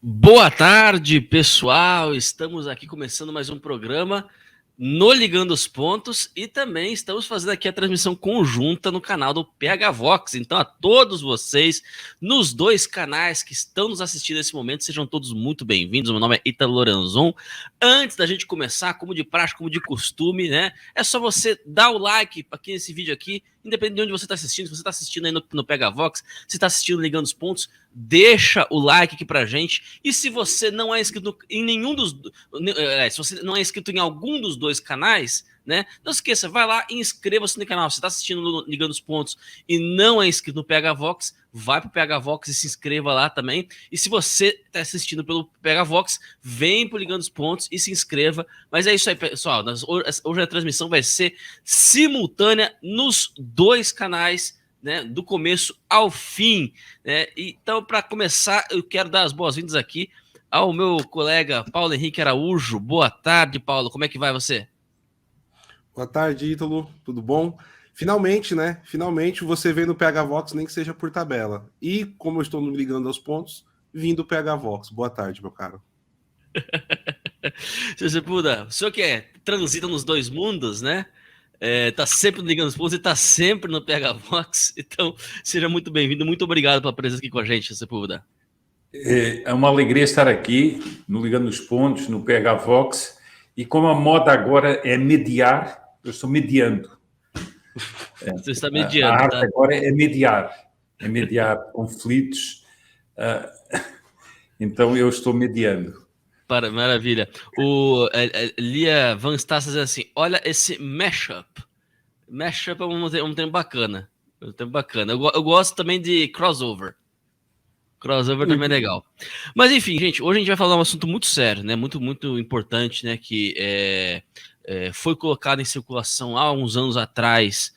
Boa tarde, pessoal. Estamos aqui começando mais um programa no Ligando os Pontos e também estamos fazendo aqui a transmissão conjunta no canal do PH Vox. Então, a todos vocês nos dois canais que estão nos assistindo nesse momento, sejam todos muito bem-vindos. Meu nome é Ítalo Loranzon. Antes da gente começar, como de praxe, como de costume, né? É só você dar o like aqui nesse vídeo aqui, independente de onde você está assistindo. Se você está assistindo aí no PH Vox, se está assistindo Ligando os Pontos, deixa o like aqui pra gente. E se você não é inscrito em nenhum dos... Se você não é inscrito em algum dos dois canais, né? Não esqueça, vai lá e inscreva-se no canal. Se você está assistindo no Ligando os Pontos e não é inscrito no PH Vox, vai pro PH Vox e se inscreva lá também. E se você está assistindo pelo PH Vox, vem pro Ligando os Pontos e se inscreva. Mas é isso aí, pessoal. Hoje a transmissão vai ser simultânea nos dois canais, né, do começo ao fim, né? Então, para começar, eu quero dar as boas-vindas aqui ao meu colega Paulo Henrique Araújo. Boa tarde, Paulo. Como é que vai você? Boa tarde, Ítalo. Tudo bom? Finalmente, né? Finalmente você vem no PH Vox, nem que seja por tabela. E, como eu estou ligando aos pontos, vim do PH Vox. Boa tarde, meu caro. Se você puder, o senhor que transita nos dois mundos, né? Tá sempre ligando os pontos e tá sempre no PH Vox. Então, seja muito bem-vindo. Muito obrigado pela presença aqui com a gente, Sepúlveda. É uma alegria estar aqui, no Ligando os Pontos, no PH Vox, e como a moda agora é mediar, eu estou mediando. Você está A mediando, arte tá? agora é mediar conflitos, então eu estou mediando. Maravilha. Lia Van Stassen diz assim: olha esse mashup. Mashup é um termo bacana. Um termo bacana. Eu gosto também de crossover. Crossover também é legal. Mas enfim, gente, hoje a gente vai falar um assunto muito sério, né? Muito, muito importante, né? Que foi colocado em circulação há uns anos atrás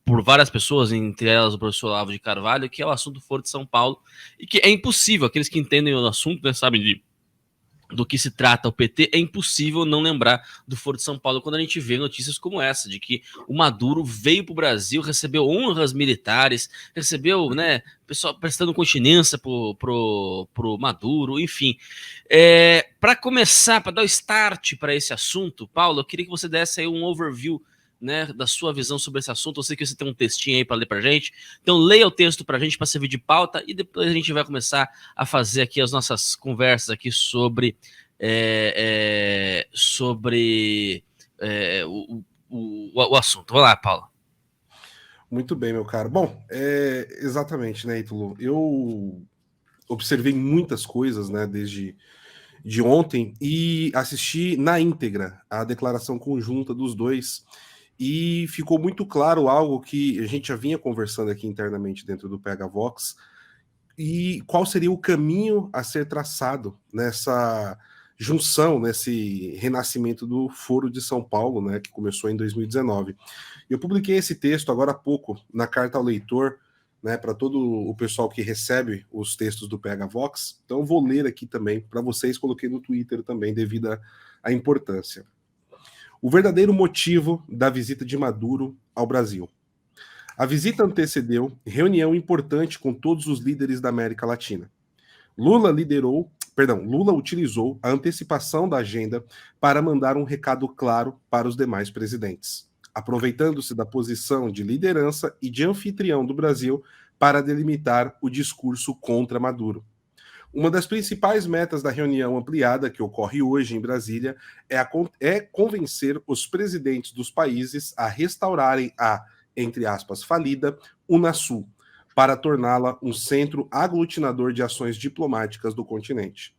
por várias pessoas, entre elas o professor Olavo de Carvalho, que é o assunto Foro de São Paulo, e que é impossível, aqueles que entendem o assunto, né, sabem do que se trata o PT, é impossível não lembrar do Foro de São Paulo quando a gente vê notícias como essa, de que o Maduro veio para o Brasil, recebeu honras militares, recebeu, né, pessoal prestando continência pro Maduro, enfim. Para começar, para dar o start para esse assunto, Paulo, eu queria que você desse aí um overview, né, da sua visão sobre esse assunto. Eu sei que você tem um textinho aí para ler pra gente. Então leia o texto pra gente para servir de pauta e depois a gente vai começar a fazer aqui as nossas conversas aqui sobre o assunto. Vamos lá, Paulo. Muito bem, meu caro. Bom, exatamente, né, Ítalo? Eu observei muitas coisas, né, desde de ontem e assisti na íntegra a declaração conjunta dos dois. E ficou muito claro algo que a gente já vinha conversando aqui internamente dentro do PH Vox, e qual seria o caminho a ser traçado nessa junção, nesse renascimento do Foro de São Paulo, né, que começou em 2019. Eu publiquei esse texto agora há pouco na carta ao leitor, né, para todo o pessoal que recebe os textos do PH Vox. Então eu vou ler aqui também para vocês, coloquei no Twitter também devido à importância. O verdadeiro motivo da visita de Maduro ao Brasil. A visita antecedeu reunião importante com todos os líderes da América Latina. Lula utilizou a antecipação da agenda para mandar um recado claro para os demais presidentes, aproveitando-se da posição de liderança e de anfitrião do Brasil para delimitar o discurso contra Maduro. Uma das principais metas da reunião ampliada que ocorre hoje em Brasília é convencer os presidentes dos países a restaurarem a, entre aspas, falida Unasul, para torná-la um centro aglutinador de ações diplomáticas do continente.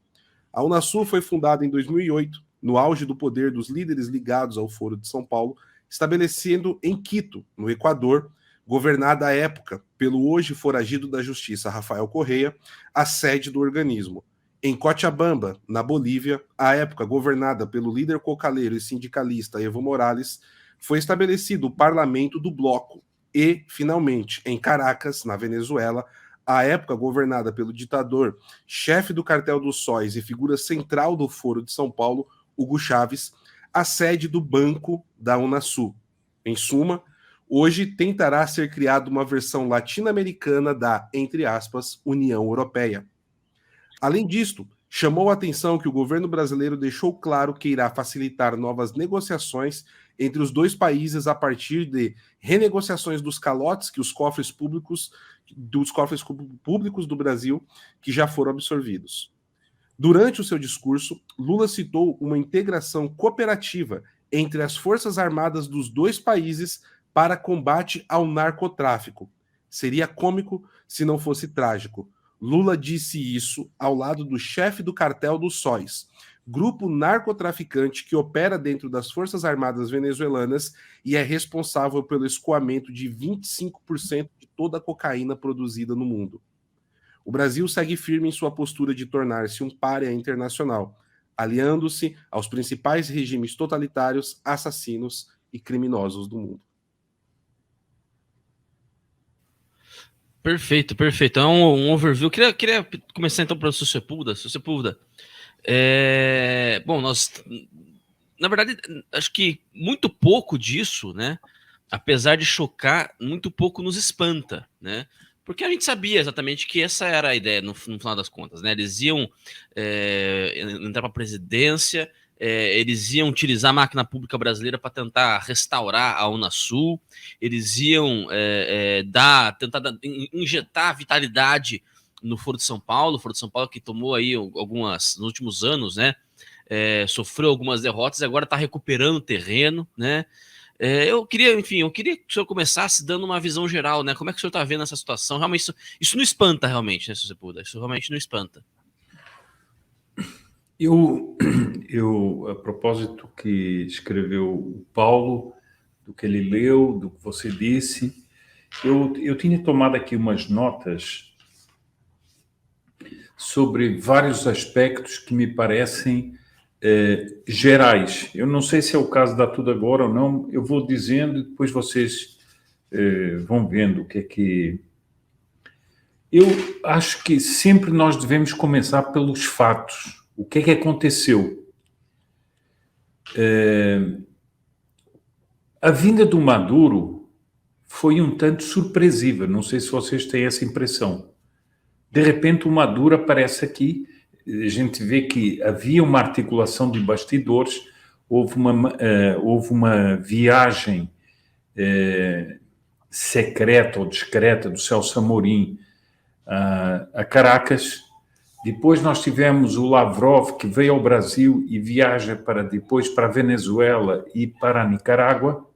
A Unasul foi fundada em 2008, no auge do poder dos líderes ligados ao Foro de São Paulo, estabelecendo em Quito, no Equador, governada à época pelo hoje foragido da Justiça Rafael Correia, a sede do organismo. Em Cochabamba, na Bolívia, à época governada pelo líder cocaleiro e sindicalista Evo Morales, foi estabelecido o Parlamento do Bloco. E, finalmente, em Caracas, na Venezuela, à época governada pelo ditador, chefe do cartel dos sóis e figura central do Foro de São Paulo, Hugo Chávez, a sede do Banco da Unasul. Em suma, hoje tentará ser criada uma versão latino-americana da, entre aspas, União Europeia. Além disto, chamou a atenção que o governo brasileiro deixou claro que irá facilitar novas negociações entre os dois países a partir de renegociações dos calotes que os cofres públicos do Brasil que já foram absorvidos. Durante o seu discurso, Lula citou uma integração cooperativa entre as Forças Armadas dos dois países para combate ao narcotráfico. Seria cômico se não fosse trágico. Lula disse isso ao lado do chefe do cartel dos Sóis, grupo narcotraficante que opera dentro das Forças Armadas venezuelanas e é responsável pelo escoamento de 25% de toda a cocaína produzida no mundo. O Brasil segue firme em sua postura de tornar-se um pária internacional, aliando-se aos principais regimes totalitários, assassinos e criminosos do mundo. Perfeito, perfeito. É um overview. Queria começar então para o Sepúlveda. Bom, nós, na verdade, acho que muito pouco disso, né? Apesar de chocar, muito pouco nos espanta, né? Porque a gente sabia exatamente que essa era a ideia no final das contas, né? Eles iam entrar para a presidência, eles iam utilizar a máquina pública brasileira para tentar restaurar a Unasul, eles iam tentar injetar vitalidade no Foro de São Paulo, que tomou aí algumas, nos últimos anos, né? Sofreu algumas derrotas e agora está recuperando terreno, né? Eu queria que o senhor começasse dando uma visão geral, né? Como é que o senhor está vendo essa situação? Realmente, isso não espanta, realmente, né, Sepúlveda? Isso realmente não espanta. Eu, a propósito que escreveu o Paulo, do que ele leu, do que você disse, eu tinha tomado aqui umas notas sobre vários aspectos que me parecem gerais. Eu não sei se é o caso de dar tudo agora ou não, eu vou dizendo e depois vocês vão vendo o que é que... Eu acho que sempre nós devemos começar pelos fatos. O que é que aconteceu? A vinda do Maduro foi um tanto surpresiva, não sei se vocês têm essa impressão. De repente o Maduro aparece aqui, a gente vê que havia uma articulação de bastidores, houve uma viagem secreta ou discreta do Celso Amorim a Caracas. Depois nós tivemos o Lavrov, que veio ao Brasil e viaja depois para a Venezuela e para a Nicarágua.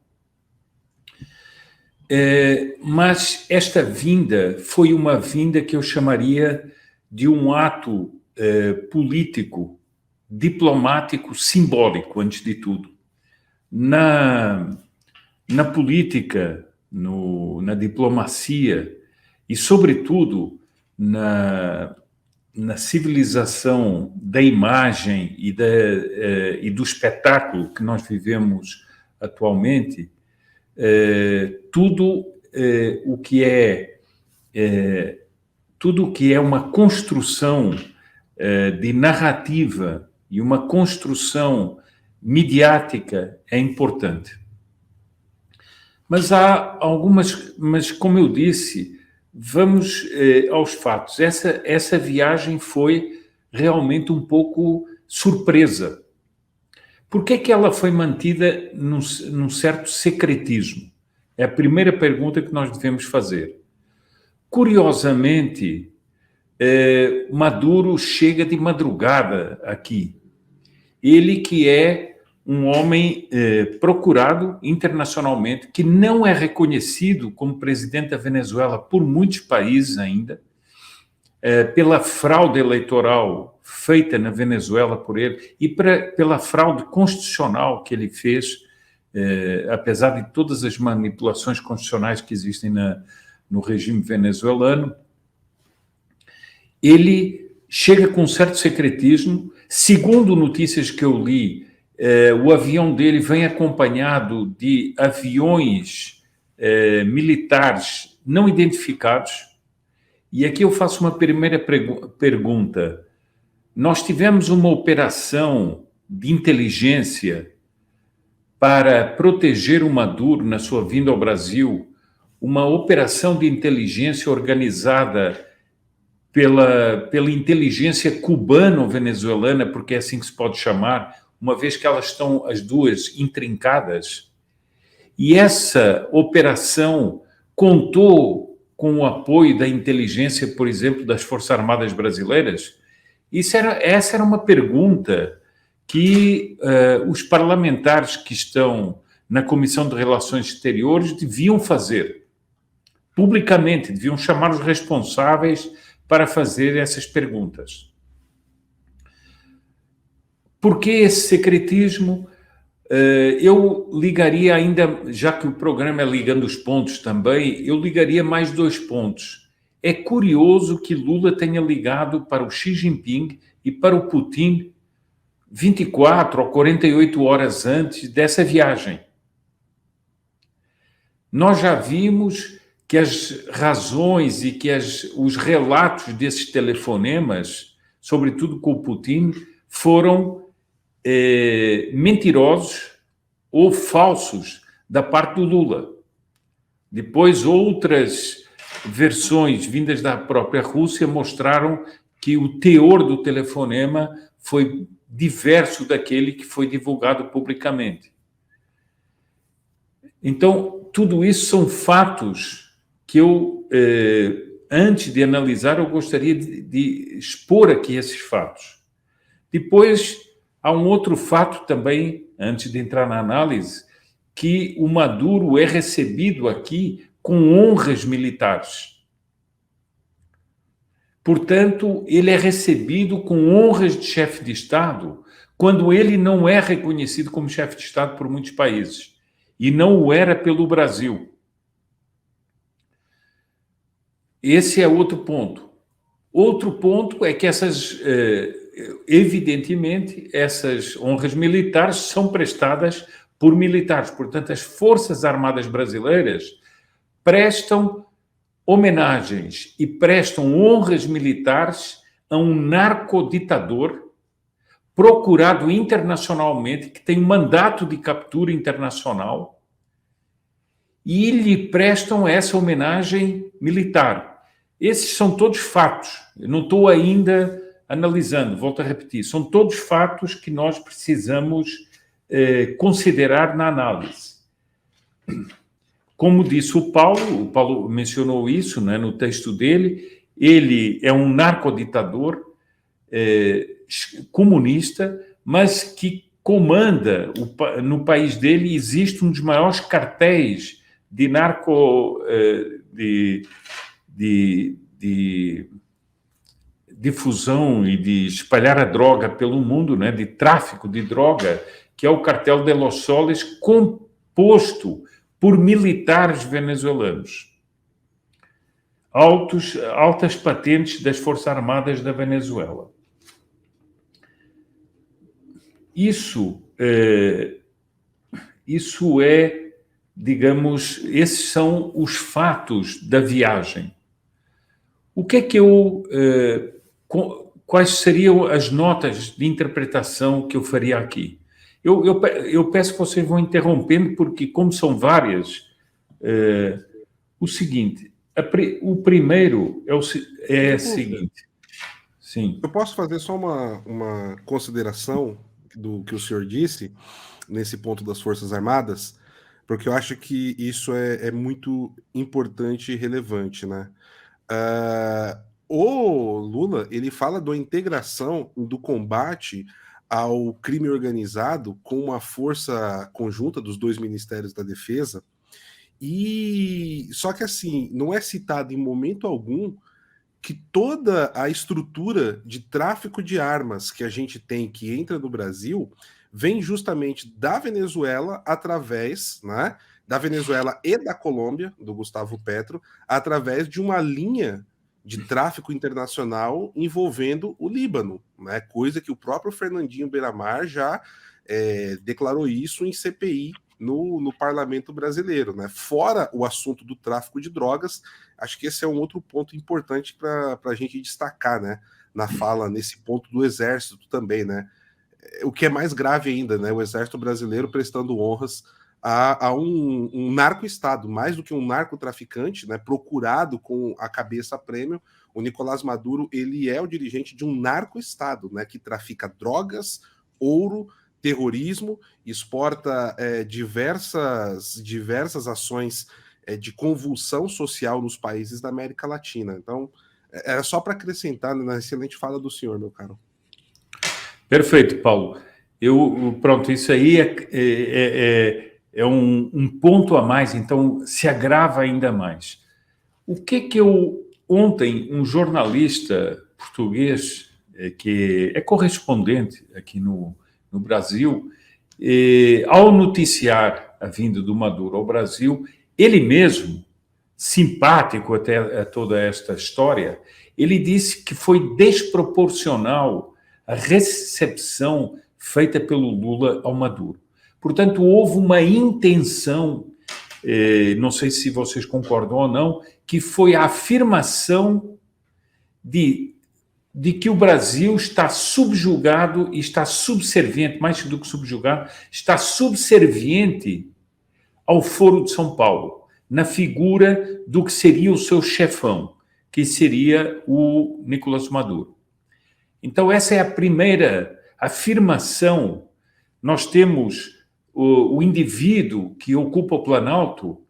Mas esta vinda foi uma vinda que eu chamaria de um ato político, diplomático, simbólico, antes de tudo. Na política, na diplomacia e, sobretudo, na civilização da imagem e do espetáculo que nós vivemos atualmente, tudo o que é uma construção de narrativa e uma construção midiática é importante. Mas há algumas, mas como eu disse, vamos aos fatos. Essa viagem foi realmente um pouco surpresa. Por que é que ela foi mantida num certo secretismo? É a primeira pergunta que nós devemos fazer. Curiosamente, Maduro chega de madrugada aqui. Ele que é um homem procurado internacionalmente, que não é reconhecido como presidente da Venezuela por muitos países ainda, pela fraude eleitoral feita na Venezuela por ele e pela fraude constitucional que ele fez, apesar de todas as manipulações constitucionais que existem no regime venezuelano. Ele chega com um certo secretismo. Segundo notícias que eu li, o avião dele vem acompanhado de aviões militares não identificados. E aqui eu faço uma primeira pergunta. Nós tivemos uma operação de inteligência para proteger o Maduro na sua vinda ao Brasil, uma operação de inteligência organizada pela inteligência cubano-venezuelana, porque é assim que se pode chamar, uma vez que elas estão as duas intrincadas. E essa operação contou com o apoio da inteligência, por exemplo, das Forças Armadas Brasileiras? Essa era uma pergunta que os parlamentares que estão na Comissão de Relações Exteriores deviam fazer publicamente, deviam chamar os responsáveis para fazer essas perguntas. Por que esse secretismo? Eu ligaria ainda, já que o programa é Ligando os Pontos também, eu ligaria mais 2 pontos. É curioso que Lula tenha ligado para o Xi Jinping e para o Putin 24 ou 48 horas antes dessa viagem. Nós já vimos que as razões e que os relatos desses telefonemas, sobretudo com o Putin, foram mentirosos ou falsos da parte do Lula. Depois, outras versões vindas da própria Rússia mostraram que o teor do telefonema foi diverso daquele que foi divulgado publicamente. Então, tudo isso são fatos que eu, antes de analisar, eu gostaria de expor aqui esses fatos. Depois, há um outro fato também, antes de entrar na análise, que o Maduro é recebido aqui com honras militares. Portanto, ele é recebido com honras de chefe de Estado, quando ele não é reconhecido como chefe de Estado por muitos países. E não o era pelo Brasil. Esse é outro ponto. Outro ponto é que evidentemente, essas honras militares são prestadas por militares. Portanto, as Forças Armadas Brasileiras prestam homenagens e prestam honras militares a um narcoditador procurado internacionalmente, que tem um mandato de captura internacional, e lhe prestam essa homenagem militar. Esses são todos fatos. Eu não estou ainda analisando, volto a repetir, são todos fatos que nós precisamos considerar na análise. Como disse o Paulo mencionou isso, né, no texto dele, ele é um narcoditador comunista, mas que comanda, no país dele existe um dos maiores cartéis de de difusão e de espalhar a droga pelo mundo, né, de tráfico de droga, que é o cartel de Los Soles, composto por militares venezuelanos. Altas patentes das Forças Armadas da Venezuela. Isso é, digamos, esses são os fatos da viagem. O que é que quais seriam as notas de interpretação que eu faria aqui? Eu peço que vocês vão interrompendo, porque, como são várias, o seguinte, o primeiro é o seguinte. Sim. Eu posso fazer só uma consideração do que o senhor disse nesse ponto das Forças Armadas, porque eu acho que isso é muito importante e relevante, né? O Lula, ele fala da integração do combate ao crime organizado com uma força conjunta dos 2 ministérios da defesa, e só que assim, não é citado em momento algum que toda a estrutura de tráfico de armas que a gente tem, que entra no Brasil, vem justamente da Venezuela através, né, da Venezuela e da Colômbia, do Gustavo Petro, através de uma linha de tráfico internacional envolvendo o Líbano, né, coisa que o próprio Fernandinho Beiramar já declarou isso em CPI no parlamento brasileiro, né? Fora o assunto do tráfico de drogas, acho que esse é um outro ponto importante para a gente destacar, né? Na fala, nesse ponto do Exército também, né? O que é mais grave ainda, né? O Exército brasileiro prestando honras a um narco-estado, mais do que um narcotraficante, né? Procurado com a cabeça a prêmio, o Nicolás Maduro ele é o dirigente de um narco-estado, né, que trafica drogas, ouro, terrorismo, exporta diversas ações de convulsão social nos países da América Latina. Então, era só para acrescentar na excelente fala do senhor, meu caro. Perfeito, Paulo. Pronto, isso aí é um ponto a mais, então se agrava ainda mais. O que ontem, um jornalista português, que é correspondente aqui no Brasil, ao noticiar a vinda do Maduro ao Brasil, ele mesmo, simpático até a toda esta história, ele disse que foi desproporcional a recepção feita pelo Lula ao Maduro. Portanto, houve uma intenção, não sei se vocês concordam ou não, que foi a afirmação de que o Brasil está subjugado e está subserviente, mais do que subjugado, está subserviente ao Foro de São Paulo, na figura do que seria o seu chefão, que seria o Nicolás Maduro. Então, essa é a primeira afirmação. Nós temos o indivíduo que ocupa o Planalto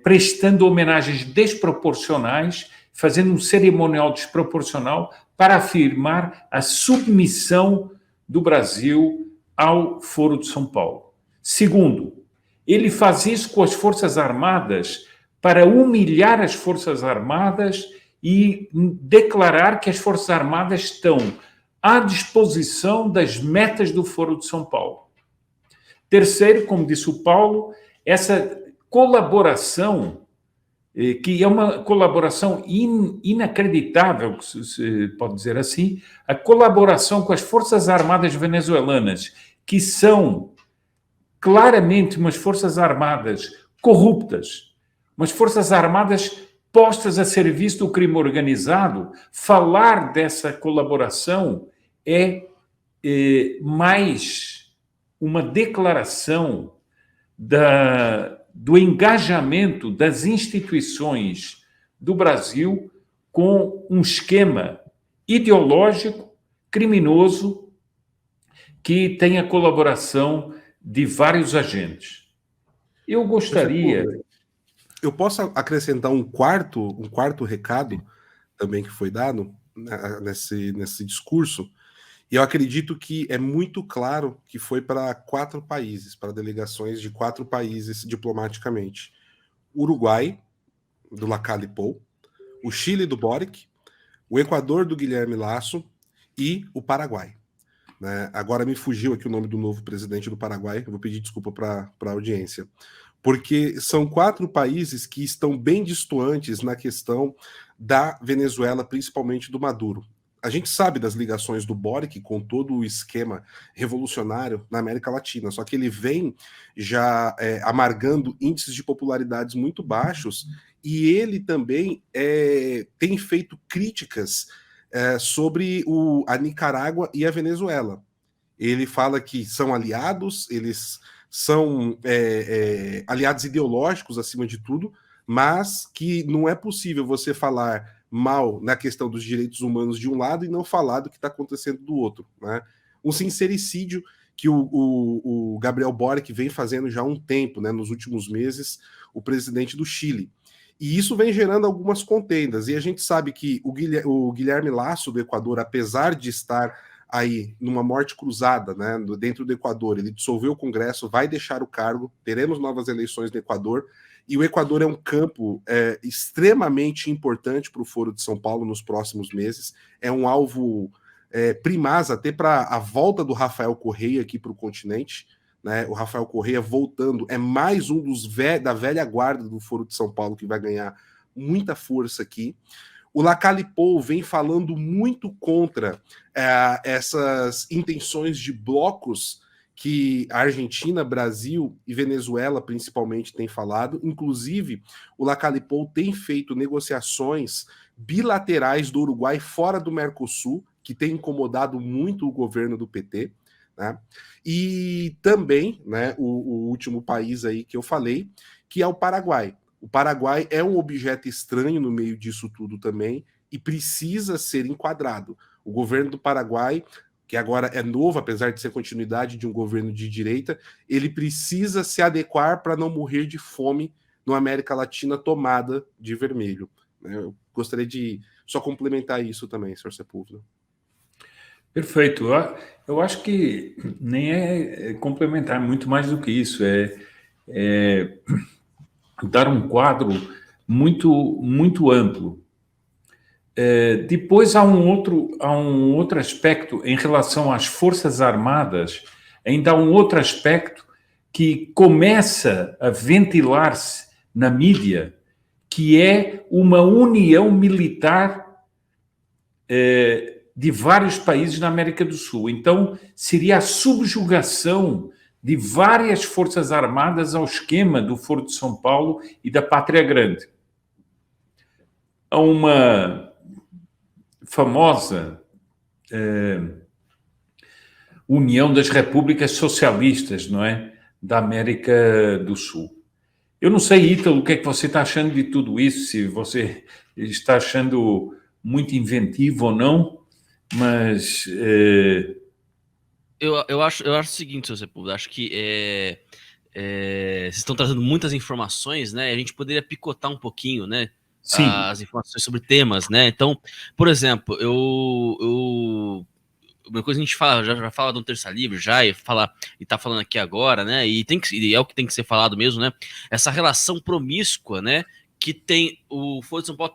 prestando homenagens desproporcionais, fazendo um cerimonial desproporcional para afirmar a submissão do Brasil ao Foro de São Paulo. Segundo, ele faz isso com as Forças Armadas para humilhar as Forças Armadas e declarar que as Forças Armadas estão à disposição das metas do Foro de São Paulo. Terceiro, como disse o Paulo, essa colaboração, que é uma colaboração inacreditável, se pode dizer assim, a colaboração com as Forças Armadas venezuelanas, que são claramente umas Forças Armadas corruptas, umas Forças Armadas postas a serviço do crime organizado. Falar dessa colaboração é mais uma declaração do engajamento das instituições do Brasil com um esquema ideológico, criminoso, que tem a colaboração de vários agentes. Eu gostaria... Eu posso acrescentar um quarto recado também que foi dado nesse discurso, e eu acredito que é muito claro que foi para 4 países, para delegações de 4 países diplomaticamente. Uruguai, do Lacalle Pou, o Chile do Boric, o Equador do Guilherme Lasso e o Paraguai. Né? Agora me fugiu aqui o nome do novo presidente do Paraguai, eu vou pedir desculpa para a audiência. Porque são 4 países que estão bem distantes na questão da Venezuela, principalmente do Maduro. A gente sabe das ligações do Boric com todo o esquema revolucionário na América Latina, só que ele vem já amargando índices de popularidades muito baixos, e ele também tem feito críticas sobre a Nicarágua e a Venezuela. Ele fala que são aliados, eles são aliados ideológicos acima de tudo, mas que não é possível você falar mal na questão dos direitos humanos de um lado e não falar do que está acontecendo do outro. Né? Um sincericídio que o Gabriel Boric vem fazendo já há um tempo, né, nos últimos meses, o presidente do Chile. E isso vem gerando algumas contendas, e a gente sabe que o Guilherme Lasso do Equador, apesar de estar aí numa morte cruzada, né, dentro do Equador, ele dissolveu o Congresso, vai deixar o cargo, teremos novas eleições no Equador, e o Equador é um campo extremamente importante para o Foro de São Paulo nos próximos meses, é um alvo primaz até para a volta do Rafael Correia aqui para o continente, né? O Rafael Correia voltando é mais um da velha guarda do Foro de São Paulo que vai ganhar muita força aqui. O Lacalle Pou vem falando muito contra essas intenções de blocos que a Argentina, Brasil e Venezuela principalmente têm falado. Inclusive, o Lacalle Pou tem feito negociações bilaterais do Uruguai fora do Mercosul, que tem incomodado muito o governo do PT. Né? E também, né, o último país aí que eu falei, que é o Paraguai. O Paraguai é um objeto estranho no meio disso tudo também, e precisa ser enquadrado. O governo do Paraguai, que agora é novo, apesar de ser continuidade de um governo de direita, ele precisa se adequar para não morrer de fome numa América Latina tomada de vermelho. Eu gostaria de só complementar isso também, senhor Sepúlveda. Perfeito. Eu acho que nem é complementar, muito mais do que isso. É dar um quadro muito amplo. Depois há um outro aspecto em relação às Forças Armadas, ainda há um outro aspecto que começa a ventilar-se na mídia, que é uma união militar de vários países na América do Sul. Então, seria a subjugação de várias forças armadas ao esquema do Foro de São Paulo e da Pátria Grande. Há uma famosa União das Repúblicas Socialistas, não é? Da América do Sul. Eu não sei, Ítalo, o que é que você está achando de tudo isso, se você está achando muito inventivo ou não, mas... Eu acho o seguinte, seu Sepúlveda, acho que vocês estão trazendo muitas informações, né? A gente poderia picotar um pouquinho, né? Sim. As informações sobre temas, né? Então, por exemplo, uma coisa a gente fala, já fala do Terça Livre, e tá falando aqui agora, né? E é o que tem que ser falado mesmo, né? Essa relação promíscua, né? Que tem o Foro de São Paulo,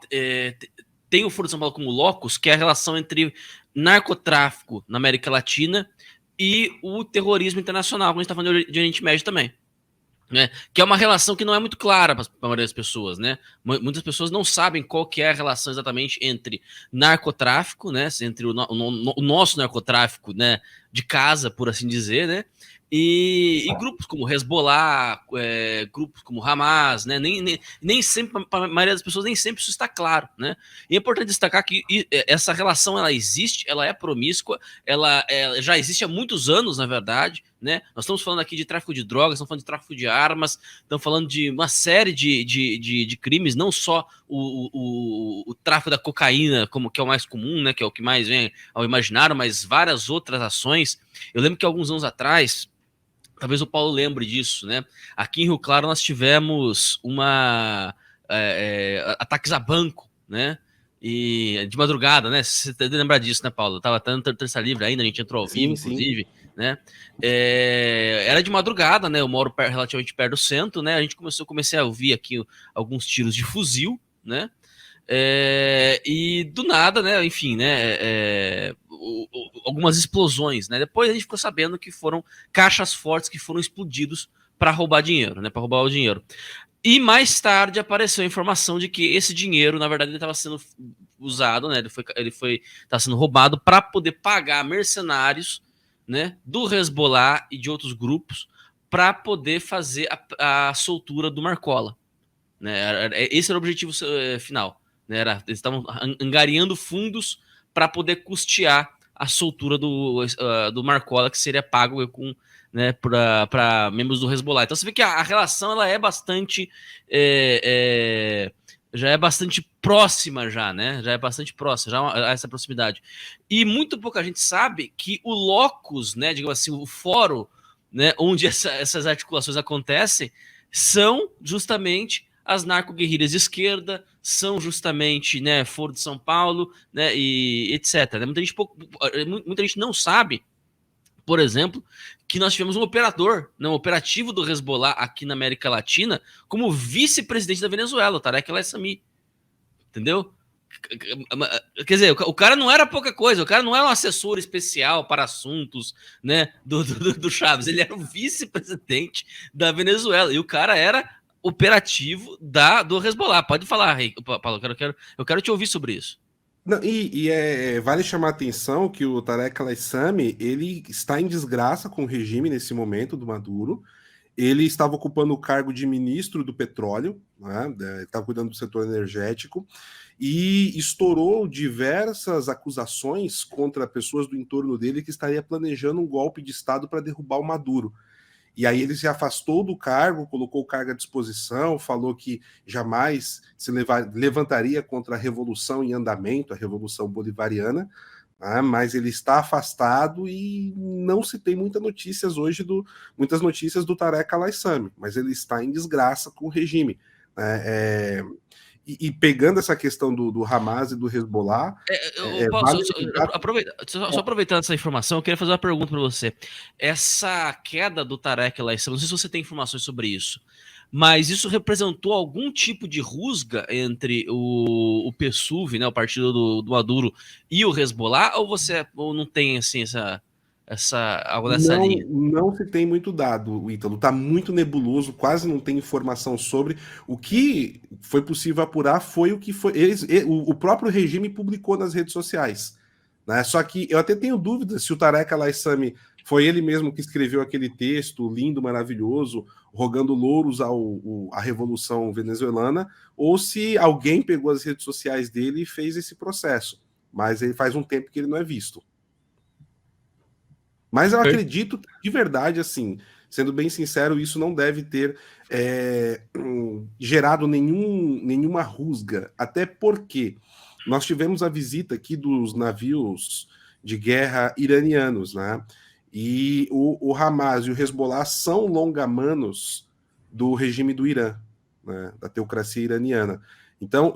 tem o Foro de São Paulo como locus, que é a relação entre narcotráfico na América Latina e o terrorismo internacional, quando a gente está falando de Oriente Médio também. Né? Que é uma relação que não é muito clara para a maioria das pessoas, né? Muitas pessoas não sabem qual que é a relação exatamente entre narcotráfico, né? Entre o nosso narcotráfico, né? De casa, por assim dizer, né? E grupos como Hezbollah, grupos como Hamas, né? Nem sempre, para a maioria das pessoas, nem sempre isso está claro, né? E é importante destacar que essa relação, ela existe, ela é promíscua, ela já existe há muitos anos, na verdade, né? Nós estamos falando aqui de tráfico de drogas, estamos falando de tráfico de armas, estamos falando de uma série de crimes, não só o tráfico da cocaína, como que é o mais comum, né? Que é o que mais vem ao imaginário, mas várias outras ações. Eu lembro que alguns anos atrás, talvez o Paulo lembre disso, né? Aqui em Rio Claro nós tivemos ataques a banco, né? E de madrugada, né? Você deve lembrar disso, né, Paulo? Eu tava até no Terça Livre ainda, a gente entrou ao vivo, inclusive, né? Era de madrugada, né? Eu moro relativamente perto do centro, né? Comecei a ouvir aqui alguns tiros de fuzil, né? E do nada, né? Enfim, né? Algumas explosões, né? Depois a gente ficou sabendo que foram caixas fortes que foram explodidos para roubar dinheiro, né? Para roubar o dinheiro. E mais tarde apareceu a informação de que esse dinheiro, na verdade, ele estava sendo usado, né? Ele estava sendo roubado para poder pagar mercenários, né? Do Hezbollah e de outros grupos para poder fazer a soltura do Marcola, né? Esse era o objetivo final, né? Eles estavam angariando fundos para poder custear a soltura do Marcola, que seria pago com, né, para membros do Hezbollah. Então você vê que a relação ela é bastante já é bastante próxima já, né? Já é bastante próxima, já essa proximidade. E muito pouca gente sabe que o locus, né, digamos assim, o fórum, né, onde essas articulações acontecem, são justamente as narco-guerrilhas de esquerda, são justamente, né, Foro de São Paulo, né, e etc. Muita gente não sabe, por exemplo, que nós tivemos um operativo do Hezbollah aqui na América Latina como vice-presidente da Venezuela, o Tarek El-Aissami. Entendeu? Quer dizer, o cara não era pouca coisa, o cara não era um assessor especial para assuntos, né, do Chaves, ele era o vice-presidente da Venezuela, e o cara era operativo do Hezbollah. Pode falar, Paulo, eu quero te ouvir sobre isso. Não, vale chamar a atenção que o Tarek El-Aissami, ele está em desgraça com o regime nesse momento do Maduro. Ele estava ocupando o cargo de ministro do petróleo, né? Estava cuidando do setor energético, e estourou diversas acusações contra pessoas do entorno dele que estaria planejando um golpe de Estado para derrubar o Maduro. E aí ele se afastou do cargo, colocou o cargo à disposição, falou que jamais se levantaria contra a revolução em andamento, a revolução bolivariana, né? Mas ele está afastado e não se tem muitas notícias hoje muitas notícias do Tarek al-Aissami, mas ele está em desgraça com o regime. E pegando essa questão do Hamas e do Hezbollah... Só aproveitando essa informação, eu queria fazer uma pergunta para você. Essa queda do Tarek al-Aissami, não sei se você tem informações sobre isso, mas isso representou algum tipo de rusga entre o PSUV, né, o partido do Maduro, e o Hezbollah, ou não tem assim algo dessa linha? Não se tem muito dado, Ítalo. Está muito nebuloso, quase não tem informação sobre. O que foi possível apurar foi o que foi. O próprio regime publicou nas redes sociais. Né? Só que eu até tenho dúvidas se o Tarek al-Aissami foi ele mesmo que escreveu aquele texto lindo, maravilhoso, rogando louros à Revolução Venezuelana, ou se alguém pegou as redes sociais dele e fez esse processo. Mas ele faz um tempo que ele não é visto. Mas eu acredito que, de verdade, assim, sendo bem sincero, isso não deve ter gerado nenhuma rusga. Até porque nós tivemos a visita aqui dos navios de guerra iranianos, né? E o Hamas e o Hezbollah são longamanos do regime do Irã, né? Da teocracia iraniana. Então,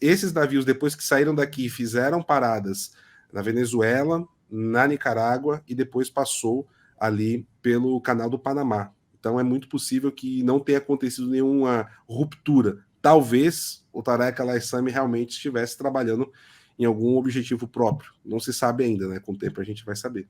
esses navios, depois que saíram daqui, fizeram paradas na Venezuela, na Nicarágua e depois passou ali pelo Canal do Panamá. Então é muito possível que não tenha acontecido nenhuma ruptura. Talvez o Tarek al-Aissami realmente estivesse trabalhando em algum objetivo próprio. Não se sabe ainda, né? Com o tempo a gente vai saber.